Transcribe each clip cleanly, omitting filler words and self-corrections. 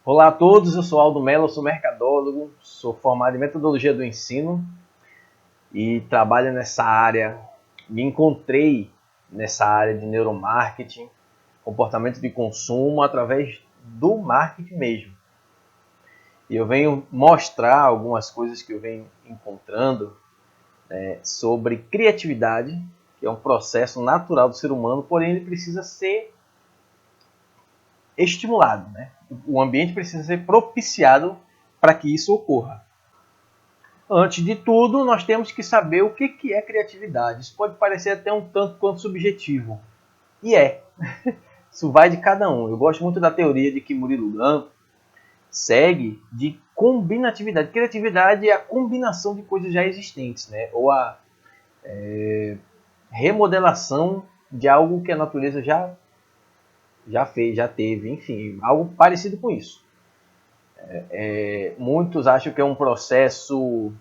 Olá a todos, eu sou Aldo Mello, sou mercadólogo, sou formado em metodologia do ensino e trabalho nessa área. Me encontrei nessa área de neuromarketing, comportamento de consumo através do marketing mesmo. E eu venho mostrar algumas coisas que eu venho encontrando sobre criatividade, que é um processo natural do ser humano, porém ele precisa ser estimulado, né? O ambiente precisa ser propiciado para que isso ocorra. Antes de tudo, nós temos que saber o que é criatividade. Isso pode parecer até um tanto quanto subjetivo. E é. Isso vai de cada um. Eu gosto muito da teoria de que Murilo Gun segue de combinatividade. Criatividade é a combinação de coisas já existentes, né? Ou a remodelação de algo que a natureza já fez, já teve. Enfim, algo parecido com isso. Muitos acham que é um processo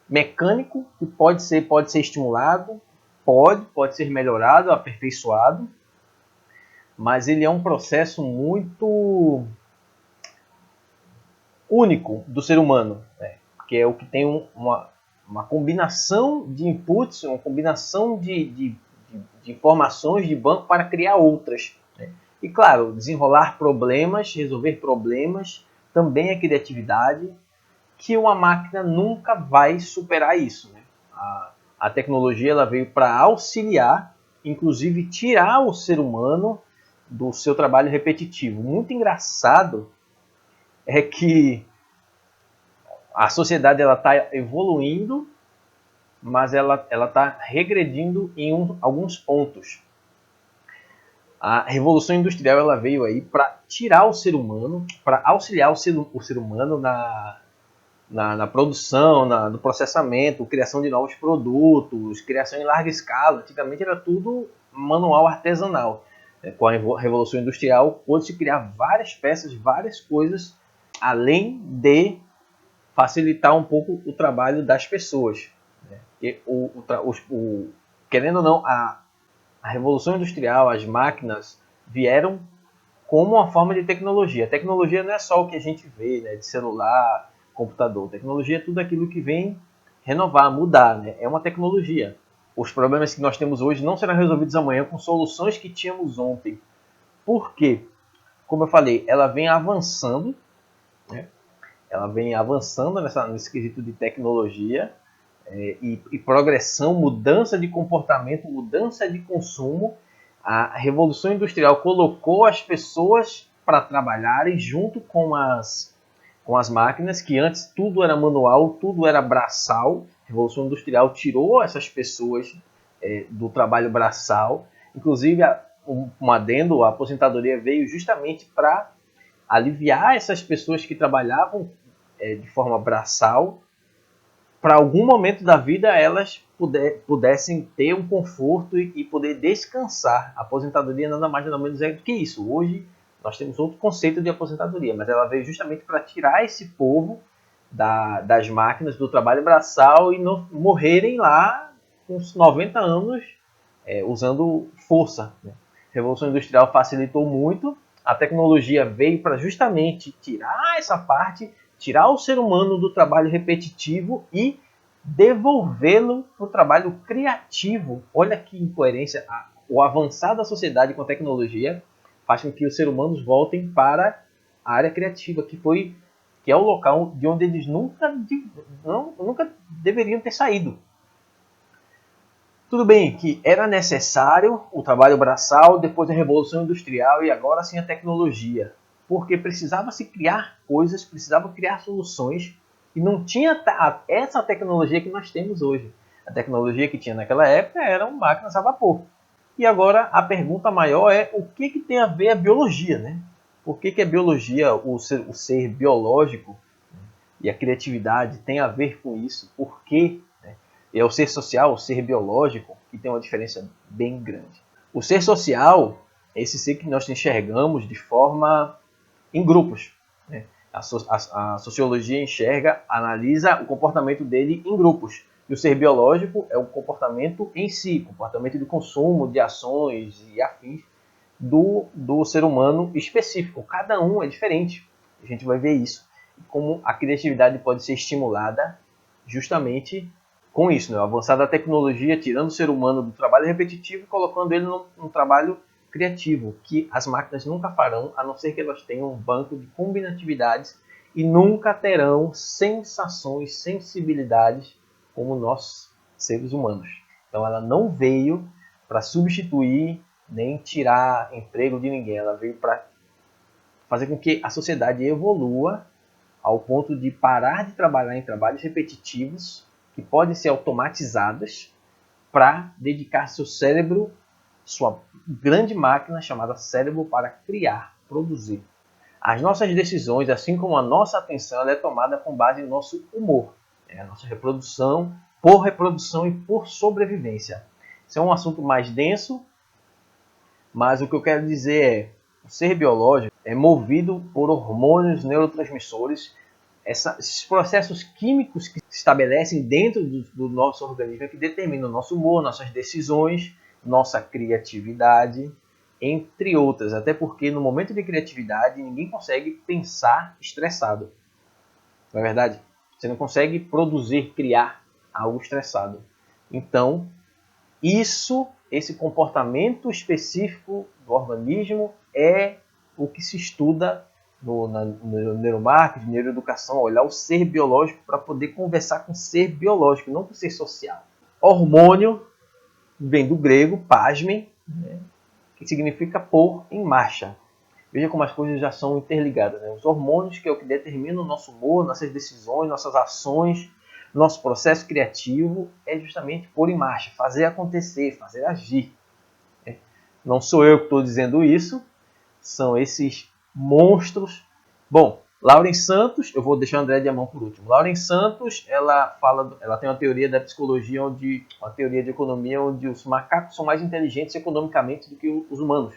mecânico que pode ser estimulado, pode ser melhorado, aperfeiçoado, mas ele é um processo muito único do ser humano, né? Que é o que tem uma combinação de inputs, uma combinação de informações de banco para criar outras, né? E claro, desenrolar problemas, resolver problemas, também é criatividade, que uma máquina nunca vai superar isso, né? A tecnologia ela veio para auxiliar, inclusive tirar o ser humano do seu trabalho repetitivo. Muito engraçado é que a sociedade ela está evoluindo, mas ela está regredindo em alguns pontos. A Revolução Industrial ela veio aí para tirar o ser humano, para auxiliar o ser humano na produção, no processamento, criação de novos produtos, criação em larga escala. Antigamente era tudo manual artesanal. Com a Revolução Industrial, pôde-se criar várias peças, várias coisas, além de facilitar um pouco o trabalho das pessoas. E querendo ou não, a Revolução Industrial, as máquinas vieram como uma forma de tecnologia. A tecnologia não é só o que a gente vê, né, de celular, computador. Tecnologia é tudo aquilo que vem renovar, mudar, né? É uma tecnologia. Os problemas que nós temos hoje não serão resolvidos amanhã com soluções que tínhamos ontem. Por quê? Como eu falei, ela vem avançando, né? Ela vem avançando nesse quesito de tecnologia e progressão, mudança de comportamento, mudança de consumo. A Revolução Industrial colocou as pessoas para trabalharem junto com as máquinas, que antes tudo era manual, tudo era braçal. A Revolução Industrial tirou essas pessoas do trabalho braçal. Inclusive, um adendo, a aposentadoria veio justamente para aliviar essas pessoas que trabalhavam de forma braçal, para algum momento da vida elas pudessem ter um conforto e poder descansar. A aposentadoria nada mais nada menos é do que isso. Hoje nós temos outro conceito de aposentadoria, mas ela veio justamente para tirar esse povo das máquinas, do trabalho braçal e não morrerem lá com uns 90 anos usando força, né? A Revolução Industrial facilitou muito, a tecnologia veio para justamente tirar essa parte, tirar o ser humano do trabalho repetitivo e devolvê-lo para o trabalho criativo. Olha que incoerência. O avançar da sociedade com a tecnologia faz com que os seres humanos voltem para a área criativa, que é o local de onde eles nunca deveriam ter saído. Tudo bem que era necessário o trabalho braçal depois da Revolução Industrial e agora sim a tecnologia, porque precisava se criar coisas, precisava criar soluções e não tinha essa tecnologia que nós temos hoje. A tecnologia que tinha naquela época eram máquinas a vapor. E agora a pergunta maior é o que tem a ver a biologia, né? Por que a biologia, o ser biológico e a criatividade tem a ver com isso? Por quê? É o ser social, o ser biológico, que tem uma diferença bem grande. O ser social é esse ser que nós enxergamos de forma em grupos, né? A sociologia enxerga, analisa o comportamento dele em grupos. E o ser biológico é o comportamento em si, comportamento de consumo, de ações e afins do ser humano específico. Cada um é diferente. A gente vai ver isso. Como a criatividade pode ser estimulada justamente com isso, né? O avançar da tecnologia, tirando o ser humano do trabalho repetitivo e colocando ele num trabalho criativo, que as máquinas nunca farão, a não ser que elas tenham um banco de combinatividades e nunca terão sensações, sensibilidades como nós, seres humanos. Então ela não veio para substituir nem tirar emprego de ninguém, ela veio para fazer com que a sociedade evolua ao ponto de parar de trabalhar em trabalhos repetitivos que podem ser automatizados para dedicar seu cérebro, sua grande máquina chamada cérebro, para criar, produzir. As nossas decisões, assim como a nossa atenção, ela é tomada com base em nosso humor, a nossa reprodução, por reprodução e por sobrevivência. Isso é um assunto mais denso, mas o que eu quero dizer é, o ser biológico é movido por hormônios, neurotransmissores, esses processos químicos que se estabelecem dentro do nosso organismo que determinam o nosso humor, nossas decisões, nossa criatividade, entre outras. Até porque no momento de criatividade ninguém consegue pensar estressado. Não é verdade? Você não consegue produzir, criar algo estressado. Então, esse comportamento específico do organismo é o que se estuda no neuromarketing, neuroeducação, olhar o ser biológico para poder conversar com o ser biológico, não com o ser social. Hormônio vem do grego, pasmem, que significa pôr em marcha. Veja como as coisas já são interligadas. Os hormônios, que é o que determina o nosso humor, nossas decisões, nossas ações, nosso processo criativo, é justamente pôr em marcha, fazer acontecer, fazer agir. Não sou eu que estou dizendo isso, são esses monstros. Bom, Lauren Santos, eu vou deixar a André Diamant por último. Lauren Santos, ela tem uma teoria da psicologia, uma teoria de economia, onde os macacos são mais inteligentes economicamente do que os humanos.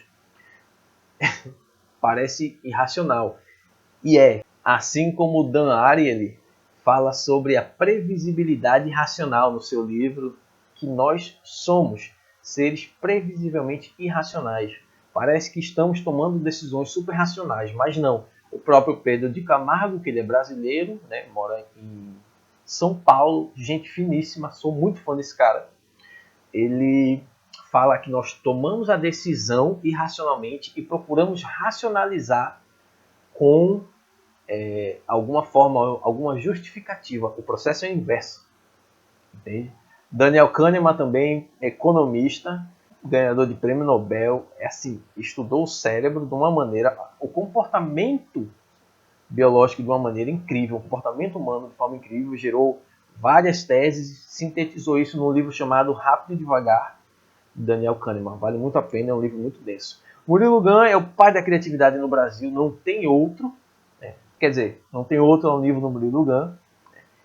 Parece irracional. E é, assim como Dan Ariely fala sobre a previsibilidade racional no seu livro, que nós somos seres previsivelmente irracionais. Parece que estamos tomando decisões super racionais, mas não. O próprio Pedro de Camargo, que ele é brasileiro, né, mora em São Paulo, gente finíssima, sou muito fã desse cara. Ele fala que nós tomamos a decisão irracionalmente e procuramos racionalizar com alguma forma, alguma justificativa. O processo é o inverso. Entende? Daniel Kahneman também, economista, ganhador de prêmio Nobel, estudou o cérebro de uma maneira, o comportamento biológico de uma maneira incrível, o comportamento humano de forma incrível, gerou várias teses, sintetizou isso num livro chamado Rápido e Devagar, de Daniel Kahneman. Vale muito a pena, é um livro muito denso. Murilo Gun é o pai da criatividade no Brasil, não tem outro. Quer dizer, não tem outro ao nível do Murilo Gun.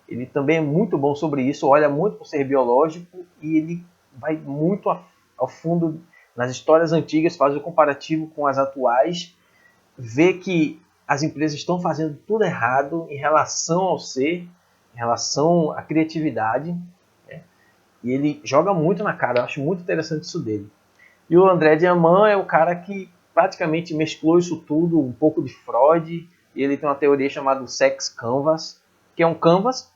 Ele também é muito bom sobre isso, olha muito para o ser biológico e ele vai muito ao fundo nas histórias antigas, faz o comparativo com as atuais, vê que as empresas estão fazendo tudo errado em relação ao ser, em relação à criatividade, e ele joga muito na cara, eu acho muito interessante isso dele. E o André Diamant é o cara que praticamente mesclou isso tudo, um pouco de Freud, e ele tem uma teoria chamada Sex Canvas, que é um canvas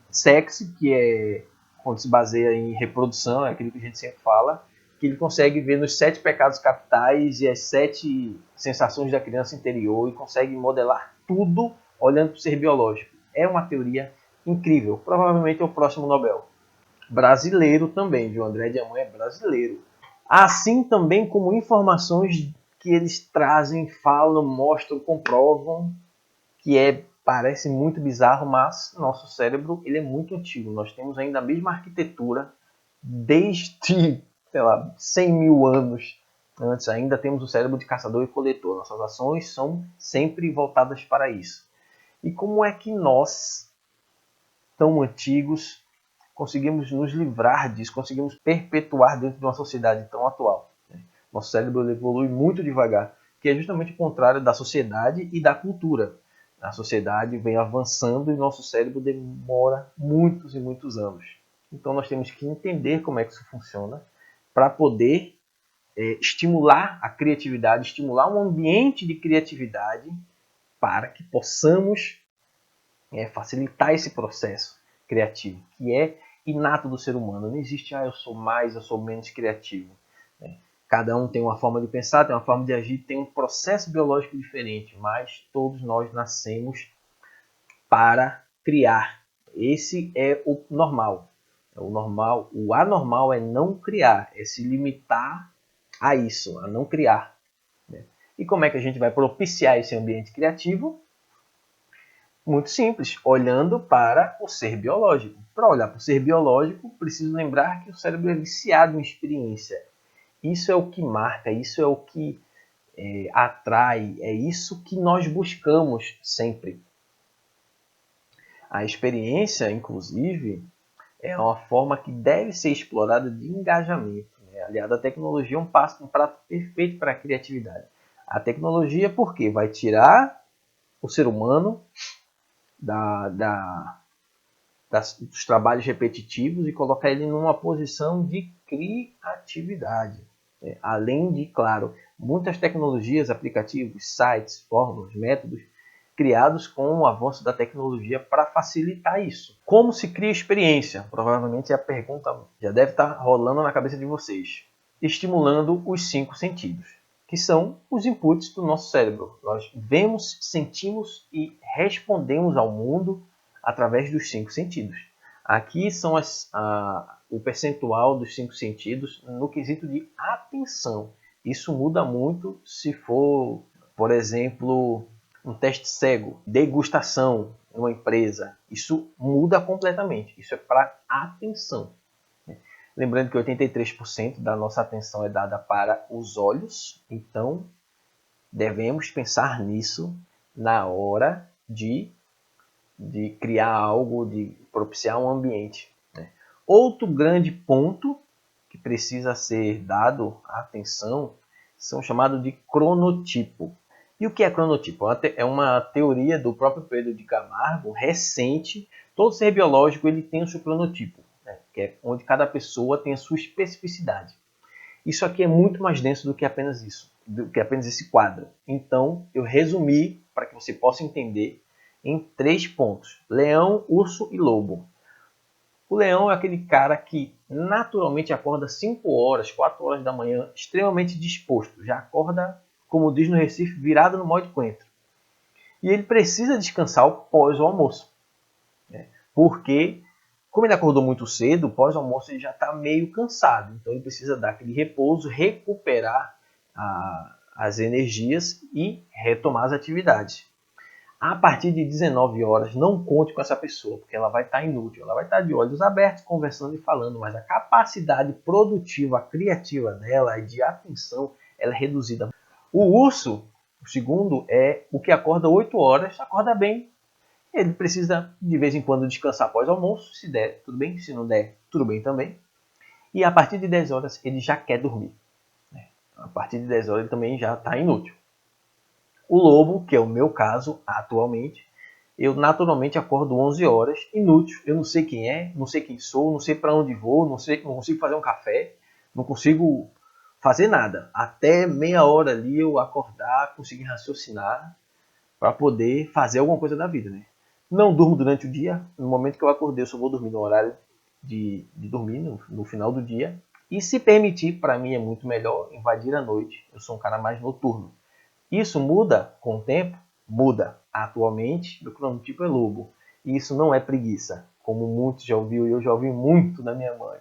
sexy, que é quando se baseia em reprodução, é aquilo que a gente sempre fala, que ele consegue ver nos 7 pecados capitais e as 7 sensações da criança interior e consegue modelar tudo olhando para o ser biológico. É uma teoria incrível, provavelmente é o próximo Nobel. Brasileiro também, viu? André Diamant é brasileiro. Assim também como informações que eles trazem, falam, mostram, comprovam, que parece muito bizarro, mas nosso cérebro ele é muito antigo. Nós temos ainda a mesma arquitetura desde, sei lá, 100 mil anos antes. Ainda temos o cérebro de caçador e coletor. Nossas ações são sempre voltadas para isso. E como é que nós, tão antigos, conseguimos nos livrar disso, conseguimos perpetuar dentro de uma sociedade tão atual? Nosso cérebro evolui muito devagar, que é justamente o contrário da sociedade e da cultura. A sociedade vem avançando e nosso cérebro demora muitos e muitos anos. Então nós temos que entender como é que isso funciona para poder estimular a criatividade, estimular um ambiente de criatividade para que possamos facilitar esse processo criativo, que é inato do ser humano. Não existe, eu sou mais, eu sou menos criativo. Cada um tem uma forma de pensar, tem uma forma de agir, tem um processo biológico diferente, mas todos nós nascemos para criar. Esse é o normal. O anormal é não criar, é se limitar a isso, a não criar. E como é que a gente vai propiciar esse ambiente criativo? Muito simples, olhando para o ser biológico. Para olhar para o ser biológico, preciso lembrar que o cérebro é viciado em experiência. Isso é o que marca, isso é o que atrai, é isso que nós buscamos sempre. A experiência, inclusive, é uma forma que deve ser explorada de engajamento. Aliado à tecnologia, um prato perfeito para a criatividade. A tecnologia, por quê? Vai tirar o ser humano dos trabalhos repetitivos e colocar ele numa posição de criatividade. Além de, claro, muitas tecnologias, aplicativos, sites, fórmulas, métodos criados com o avanço da tecnologia para facilitar isso. Como se cria experiência? Provavelmente a pergunta já deve estar rolando na cabeça de vocês. Estimulando os 5 sentidos, que são os inputs do nosso cérebro. Nós vemos, sentimos e respondemos ao mundo através dos 5 sentidos. Aqui são o percentual dos 5 sentidos no quesito de atenção. Isso muda muito se for, por exemplo, um teste cego, degustação em uma empresa. Isso muda completamente. Isso é para atenção. Lembrando que 83% da nossa atenção é dada para os olhos. Então, devemos pensar nisso na hora de criar algo, de propiciar um ambiente. Outro grande ponto que precisa ser dado atenção são chamados de cronotipo. E o que é cronotipo? É uma teoria do próprio Pedro de Camargo, recente. Todo ser biológico ele tem o seu cronotipo, que é onde cada pessoa tem a sua especificidade. Isso aqui é muito mais denso do que apenas isso, do que apenas esse quadro. Então, eu resumi para que você possa entender em 3 pontos: leão, urso e lobo. O leão é aquele cara que naturalmente acorda 5 horas, 4 horas da manhã, extremamente disposto. Já acorda, como diz no Recife, virado no modo coentro. E ele precisa descansar após o almoço. Porque, como ele acordou muito cedo, pós o almoço ele já está meio cansado. Então ele precisa dar aquele repouso, recuperar as energias e retomar as atividades. A partir de 19 horas, não conte com essa pessoa, porque ela vai estar inútil. Ela vai estar de olhos abertos, conversando e falando, mas a capacidade produtiva, criativa dela e de atenção, ela é reduzida. O urso, o segundo, é o que acorda 8 horas, acorda bem. Ele precisa, de vez em quando, descansar após o almoço. Se der, tudo bem. Se não der, tudo bem também. E a partir de 10 horas, ele já quer dormir. A partir de 10 horas, ele também já está inútil. O lobo, que é o meu caso atualmente, eu naturalmente acordo 11 horas, inútil. Eu não sei quem é, não sei quem sou, não sei para onde vou, não consigo fazer um café, não consigo fazer nada. Até meia hora ali eu acordar, conseguir raciocinar para poder fazer alguma coisa da vida. Não durmo durante o dia. No momento que eu acordei, eu só vou dormir no horário de dormir, no final do dia. E se permitir, para mim é muito melhor invadir a noite. Eu sou um cara mais noturno. Isso muda com o tempo? Muda. Atualmente, meu cronotipo é lobo. E isso não é preguiça, como muitos já ouviram, e eu já ouvi muito da minha mãe,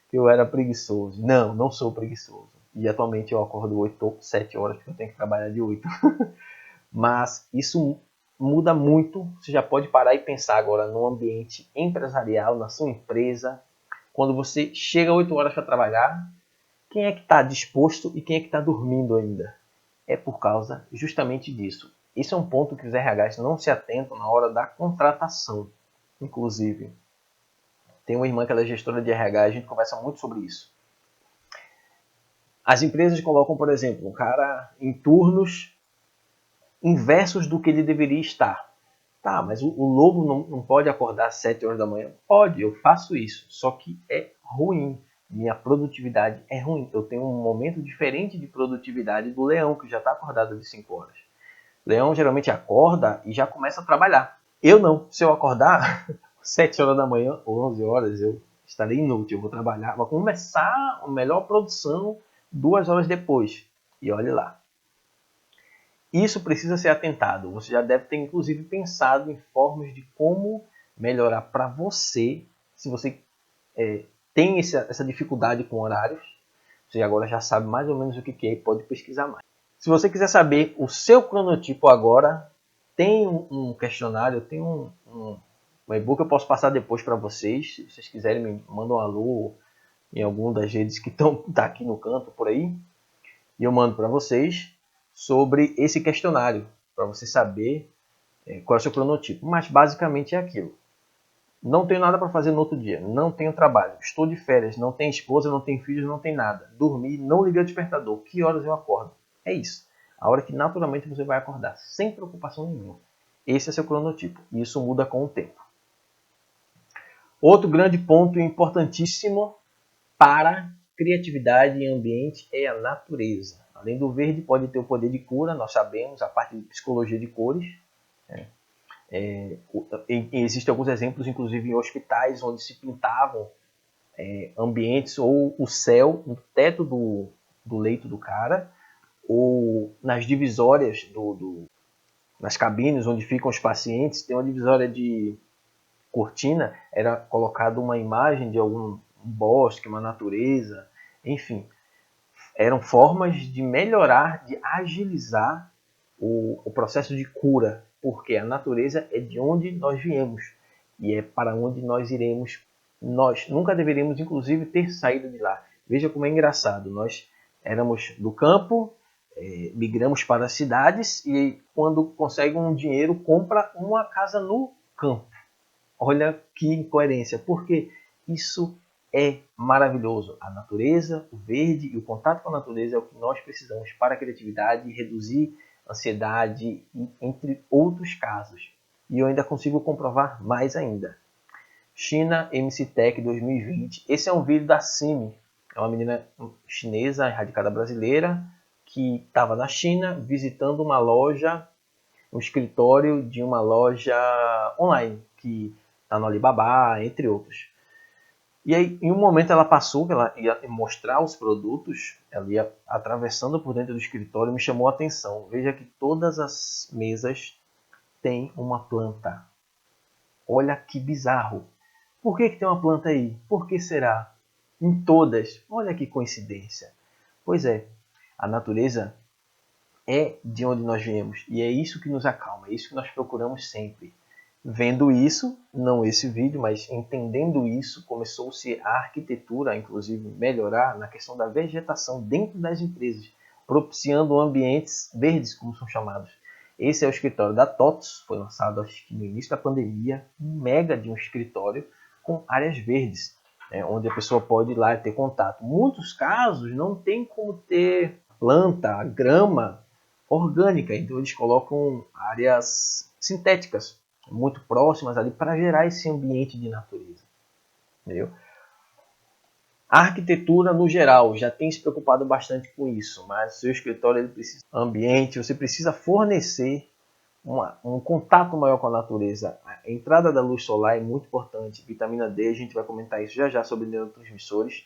que eu era preguiçoso. Não, não sou preguiçoso. E atualmente eu acordo 8 ou 7 horas, porque eu tenho que trabalhar de 8. Mas isso muda muito. Você já pode parar e pensar agora no ambiente empresarial, na sua empresa. Quando você chega 8 horas para trabalhar, quem é que está disposto e quem é que está dormindo ainda? É por causa justamente disso. Esse é um ponto que os RHs não se atentam na hora da contratação. Inclusive, tem uma irmã que ela é gestora de RH, a gente conversa muito sobre isso. As empresas colocam, por exemplo, um cara em turnos inversos do que ele deveria estar. Tá, mas o lobo não pode acordar às 7 horas da manhã? Pode, eu faço isso. Só que é ruim. minha produtividade é ruim. Eu tenho um momento diferente de produtividade do leão, que já está acordado de 5 horas. O leão geralmente acorda e já começa a trabalhar. Eu não. Se eu acordar 7 horas da manhã ou 11 horas, eu estarei inútil. Eu vou trabalhar, vou começar a melhor produção 2 horas depois. E olhe lá. Isso precisa ser atentado. Você já deve ter, inclusive, pensado em formas de como melhorar para você, se você tem essa dificuldade com horários. Você agora já sabe mais ou menos o que é e pode pesquisar mais. Se você quiser saber o seu cronotipo agora, tem um questionário, tem um e-book que eu posso passar depois para vocês. Se vocês quiserem, me mandam um alô em alguma das redes que tá aqui no canto por aí. E eu mando para vocês sobre esse questionário, para você saber qual é o seu cronotipo. Mas basicamente é aquilo. Não tenho nada para fazer no outro dia, não tenho trabalho, estou de férias, não tenho esposa, não tenho filhos, não tenho nada. Dormi, não liguei o despertador, que horas eu acordo? É isso. A hora que naturalmente você vai acordar, sem preocupação nenhuma. Esse é seu cronotipo, e isso muda com o tempo. Outro grande ponto importantíssimo para criatividade em ambiente é a natureza. Além do verde, pode ter o poder de cura, nós sabemos, a parte de psicologia de cores. Existem alguns exemplos, inclusive em hospitais, onde se pintavam ambientes ou o céu no teto do leito do cara, ou nas divisórias, nas cabines onde ficam os pacientes, tem uma divisória de cortina, era colocada uma imagem de algum bosque, uma natureza, enfim. Eram formas de melhorar, de agilizar o processo de cura, porque a natureza é de onde nós viemos e é para onde nós iremos. Nós nunca deveríamos, inclusive, ter saído de lá. Veja como é engraçado. Nós éramos do campo, migramos para as cidades e, quando consegue um dinheiro, compra uma casa no campo. Olha que incoerência, porque isso é maravilhoso. A natureza, o verde e o contato com a natureza é o que nós precisamos para a criatividade, reduzir ansiedade, entre outros casos. E eu ainda consigo comprovar mais ainda. China MC Tech 2020. Esse é um vídeo da Simi. É uma menina chinesa, radicada brasileira, que estava na China visitando uma loja, um escritório de uma loja online, que está no Alibaba, entre outros. E aí, em um momento ela passou, ela ia mostrar os produtos, ela ia atravessando por dentro do escritório, me chamou a atenção. Veja que todas as mesas têm uma planta. Olha que bizarro. Por que tem uma planta aí? Por que será? Em todas. Olha que coincidência. Pois é, a natureza é de onde nós viemos. E é isso que nos acalma, é isso que nós procuramos sempre. Vendo isso, não esse vídeo, mas entendendo isso, começou-se a arquitetura, inclusive, melhorar na questão da vegetação dentro das empresas, propiciando ambientes verdes, como são chamados. Esse é o escritório da TOTS, foi lançado acho que no início da pandemia, um mega de um escritório com áreas verdes, onde a pessoa pode ir lá e ter contato. Muitos casos não tem como ter planta, grama orgânica, então eles colocam áreas sintéticas, muito próximas ali, para gerar esse ambiente de natureza. Entendeu? A arquitetura, no geral, já tem se preocupado bastante com isso, mas o seu escritório ele precisa de ambiente, você precisa fornecer um contato maior com a natureza. A entrada da luz solar é muito importante, vitamina D, a gente vai comentar isso já já sobre neurotransmissores.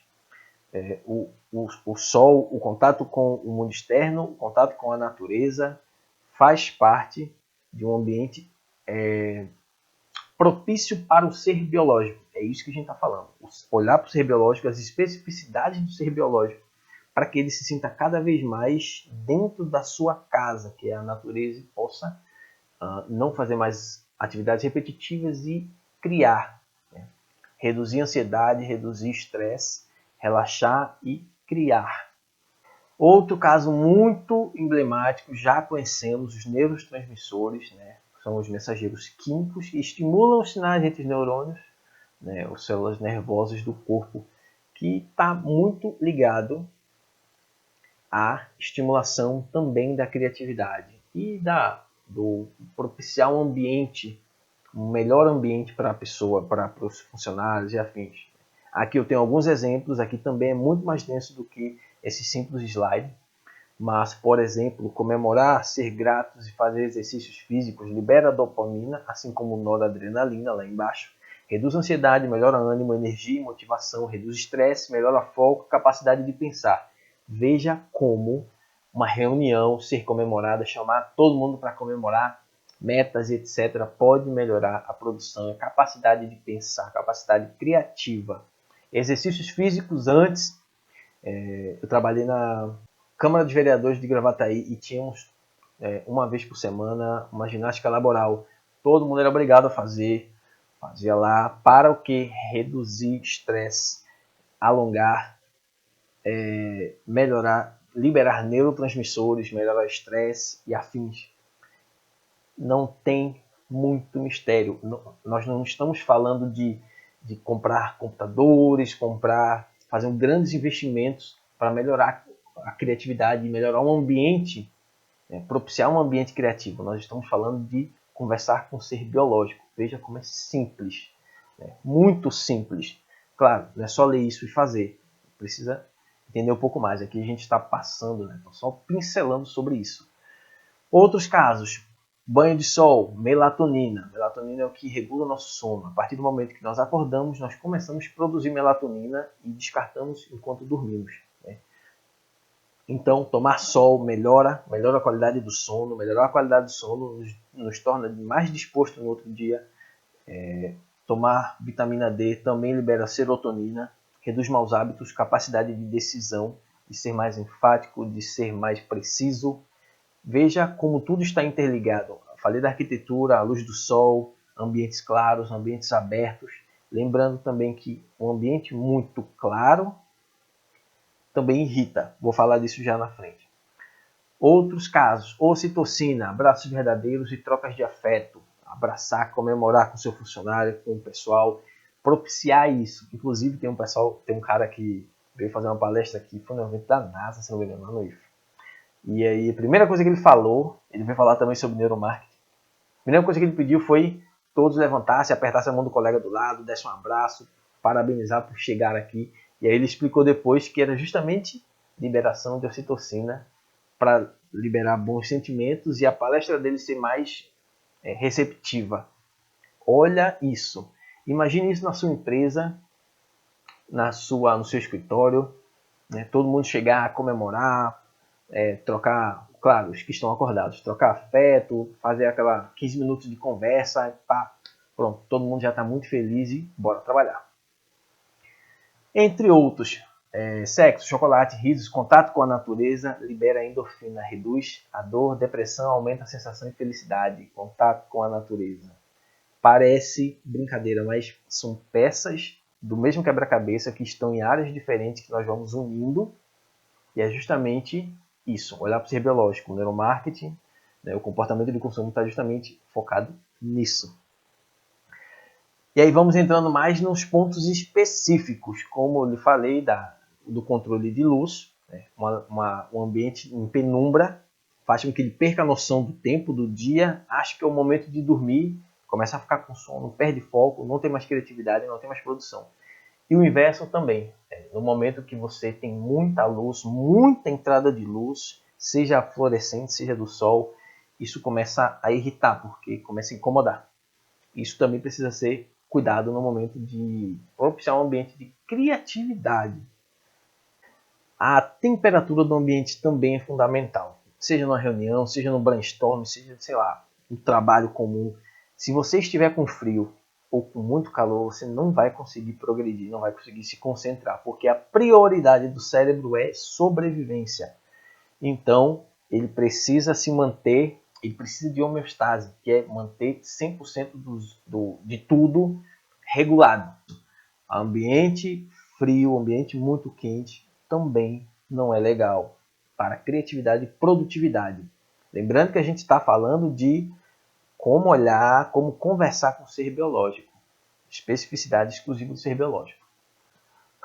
O sol, o contato com o mundo externo, o contato com a natureza, faz parte de um ambiente propício para o ser biológico. É isso que a gente está falando. Olhar para o ser biológico, as especificidades do ser biológico, para que ele se sinta cada vez mais dentro da sua casa, que é a natureza, e possa não fazer mais atividades repetitivas e criar. Reduzir ansiedade, reduzir estresse, relaxar e criar. Outro caso muito emblemático, já conhecemos os neurotransmissores, são os mensageiros químicos que estimulam os sinais entre os neurônios, as células nervosas do corpo, que está muito ligado à estimulação também da criatividade e do propiciar um ambiente, um melhor ambiente para a pessoa, para os funcionários e afins. Aqui eu tenho alguns exemplos, aqui também é muito mais denso do que esse simples slide. Mas, por exemplo, comemorar, ser gratos e fazer exercícios físicos libera dopamina, assim como noradrenalina lá embaixo. Reduz a ansiedade, melhora ânimo, energia e motivação, reduz estresse, melhora foco, capacidade de pensar. Veja como uma reunião ser comemorada, chamar todo mundo para comemorar, metas, etc., pode melhorar a produção, a capacidade de pensar, a capacidade criativa. Exercícios físicos antes, eu trabalhei na Câmara dos Vereadores de Gravataí e tínhamos uma vez por semana uma ginástica laboral. Todo mundo era obrigado a fazer, fazia lá, para o que? Reduzir estresse, alongar, melhorar, liberar neurotransmissores, melhorar estresse e afins. Não tem muito mistério. Nós não estamos falando de comprar computadores, fazer grandes investimentos para melhorar a criatividade, melhorar um ambiente, propiciar um ambiente criativo. Nós estamos falando de conversar com o ser biológico. Veja como é simples, muito simples. Claro, não é só ler isso e fazer. Precisa entender um pouco mais. Aqui a gente está passando, só pincelando sobre isso. Outros casos, banho de sol, melatonina. Melatonina é o que regula o nosso sono. A partir do momento que nós acordamos, nós começamos a produzir melatonina e descartamos enquanto dormimos. Então, tomar sol melhora a qualidade do sono. Melhorar a qualidade do sono nos torna mais disposto no outro dia. Tomar vitamina D também libera serotonina, reduz maus hábitos, capacidade de decisão, de ser mais enfático, de ser mais preciso. Veja como tudo está interligado. Falei da arquitetura, a luz do sol, ambientes claros, ambientes abertos. Lembrando também que um ambiente muito claro também irrita. Vou falar disso já na frente. Outros casos, ocitocina, abraços verdadeiros e trocas de afeto. Abraçar, comemorar com seu funcionário, com o pessoal, propiciar isso. Inclusive tem um cara que veio fazer uma palestra aqui, foi no evento da NASA, se não me engano, lá no IF. E aí, a primeira coisa que ele falou, ele veio falar também sobre neuromarketing. A primeira coisa que ele pediu foi todos levantassem, apertassem a mão do colega do lado, dessem um abraço, parabenizar por chegar aqui. E aí ele explicou depois que era justamente liberação de ocitocina para liberar bons sentimentos e a palestra dele ser mais receptiva. Olha isso. Imagine isso na sua empresa, no seu escritório, todo mundo chegar a comemorar, trocar, claro, os que estão acordados, trocar afeto, fazer aquela 15 minutos de conversa, pá, pronto, todo mundo já está muito feliz e bora trabalhar. Entre outros, sexo, chocolate, risos, contato com a natureza, libera endorfina, reduz a dor, depressão, aumenta a sensação de felicidade, contato com a natureza. Parece brincadeira, mas são peças do mesmo quebra-cabeça que estão em áreas diferentes que nós vamos unindo, e é justamente isso, olhar para o ser biológico, o neuromarketing, o comportamento de consumo está justamente focado nisso. E aí vamos entrando mais nos pontos específicos, como eu lhe falei, do controle de luz, um ambiente em penumbra, faz com que ele perca a noção do tempo, do dia, acha que é o momento de dormir, começa a ficar com sono, perde foco, não tem mais criatividade, não tem mais produção. E o inverso também, no momento que você tem muita luz, muita entrada de luz, seja fluorescente, seja do sol, isso começa a irritar, porque começa a incomodar. Isso também precisa ser cuidado no momento de propiciar um ambiente de criatividade. A temperatura do ambiente também é fundamental. Seja numa reunião, seja no brainstorm, seja, sei lá, no trabalho comum. Se você estiver com frio ou com muito calor, você não vai conseguir progredir, não vai conseguir se concentrar, porque a prioridade do cérebro é sobrevivência. Então, ele precisa se manter, ele precisa de homeostase, que é manter 100% de tudo regulado. Ambiente frio, ambiente muito quente, também não é legal para criatividade e produtividade. Lembrando que a gente está falando de como olhar, como conversar com o ser biológico. Especificidade exclusiva do ser biológico.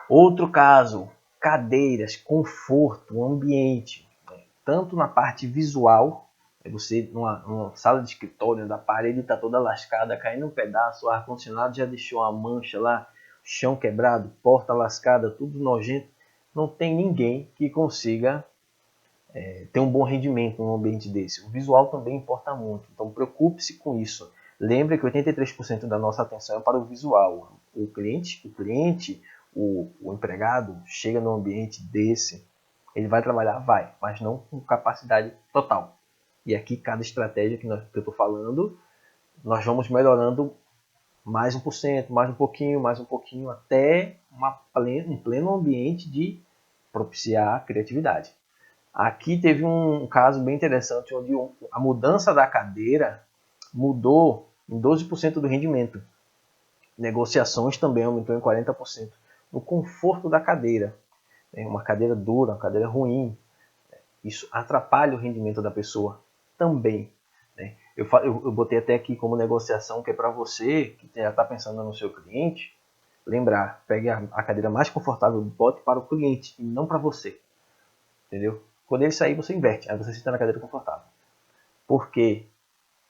Outro caso, cadeiras, conforto, ambiente. Tanto na parte visual, você numa sala de escritório, onde a parede está toda lascada, caindo um pedaço, o ar-condicionado já deixou uma mancha lá, chão quebrado, porta lascada, tudo nojento, não tem ninguém que consiga ter um bom rendimento num ambiente desse. O visual também importa muito, então preocupe-se com isso. Lembre que 83% da nossa atenção é para o visual. O cliente, o empregado chega num ambiente desse, ele vai trabalhar, vai, mas não com capacidade total. E aqui cada estratégia que eu estou falando, nós vamos melhorando mais 1%, mais um pouquinho, até um pleno ambiente de propiciar a criatividade. Aqui teve um caso bem interessante, onde a mudança da cadeira mudou em 12% do rendimento. Negociações também aumentou em 40%. No conforto da cadeira. Uma cadeira dura, uma cadeira ruim, isso atrapalha o rendimento da pessoa também. Eu botei até aqui como negociação, que é para você que já está pensando no seu cliente, lembrar, pegue a cadeira mais confortável, bote para o cliente e não para você. Entendeu? Quando ele sair, você inverte, aí você senta na cadeira confortável. Porque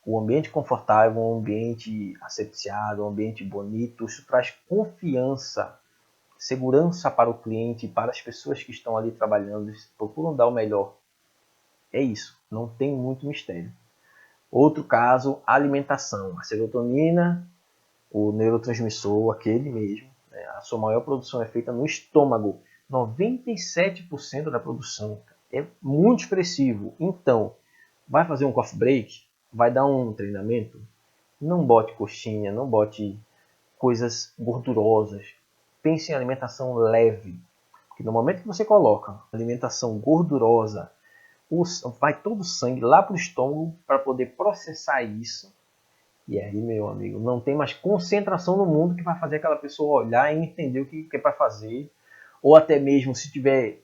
o ambiente confortável, um ambiente asepsiado, um ambiente bonito, isso traz confiança, segurança para o cliente, para as pessoas que estão ali trabalhando, eles procuram dar o melhor. É isso, não tem muito mistério. Outro caso, alimentação. A serotonina, o neurotransmissor, aquele mesmo, a sua maior produção é feita no estômago. 97% da produção. É muito expressivo. Então, vai fazer um coffee break? Vai dar um treinamento? Não bote coxinha, não bote coisas gordurosas. Pense em alimentação leve. Porque no momento que você coloca alimentação gordurosa, vai todo o sangue lá para o estômago para poder processar isso. E aí, meu amigo, não tem mais concentração no mundo que vai fazer aquela pessoa olhar e entender o que é para fazer. Ou até mesmo, se tiver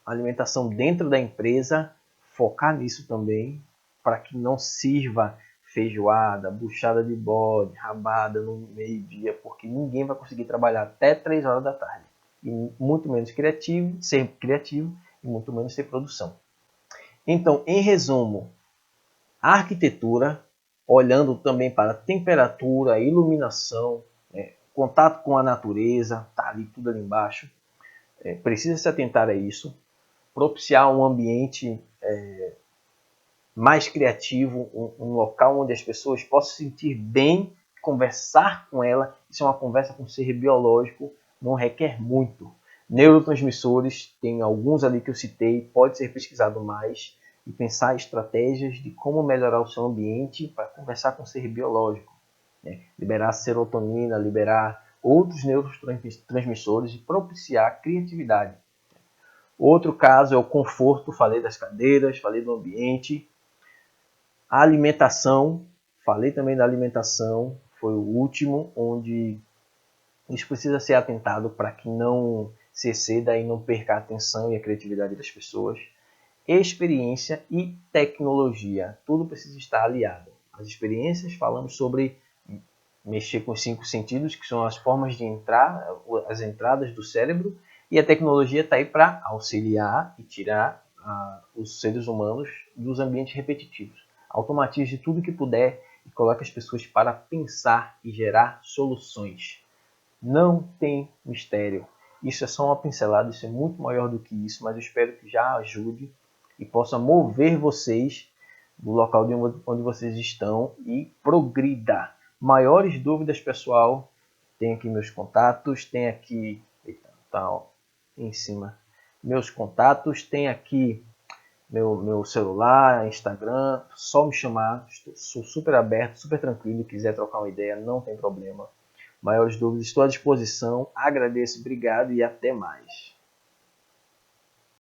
alimentação dentro da empresa, focar nisso também, para que não sirva feijoada, buchada de bode, rabada no meio-dia, porque ninguém vai conseguir trabalhar até 3 horas da tarde. E muito menos ser criativo e muito menos ter produção. Então, em resumo, a arquitetura, olhando também para a temperatura, iluminação, contato com a natureza, tá ali tudo ali embaixo, precisa se atentar a isso, propiciar um ambiente mais criativo, um local onde as pessoas possam se sentir bem, conversar com ela. Isso é uma conversa com um ser biológico, não requer muito. Neurotransmissores, tem alguns ali que eu citei, pode ser pesquisado mais e pensar estratégias de como melhorar o seu ambiente para conversar com o ser biológico. Liberar serotonina, liberar outros neurotransmissores e propiciar a criatividade. Outro caso é o conforto, falei das cadeiras, falei do ambiente. A alimentação, falei também da alimentação, foi o último, onde isso precisa ser atentado para que não se exceda e não perca a atenção e a criatividade das pessoas. Experiência e tecnologia, tudo precisa estar aliado. As experiências, falamos sobre mexer com os 5 sentidos, que são as formas de entrar, as entradas do cérebro, e a tecnologia está aí para auxiliar e tirar os seres humanos dos ambientes repetitivos. Automatize tudo que puder e coloque as pessoas para pensar e gerar soluções. Não tem mistério. Isso é só uma pincelada, isso é muito maior do que isso, mas eu espero que já ajude e possa mover vocês do local de onde vocês estão e progrida. Maiores dúvidas, pessoal, tem aqui meus contatos, tem aqui, em cima, meus contatos, tem aqui meu celular, Instagram, só me chamar, sou super aberto, super tranquilo, quiser trocar uma ideia, não tem problema. Maiores dúvidas, estou à disposição, agradeço, obrigado e até mais.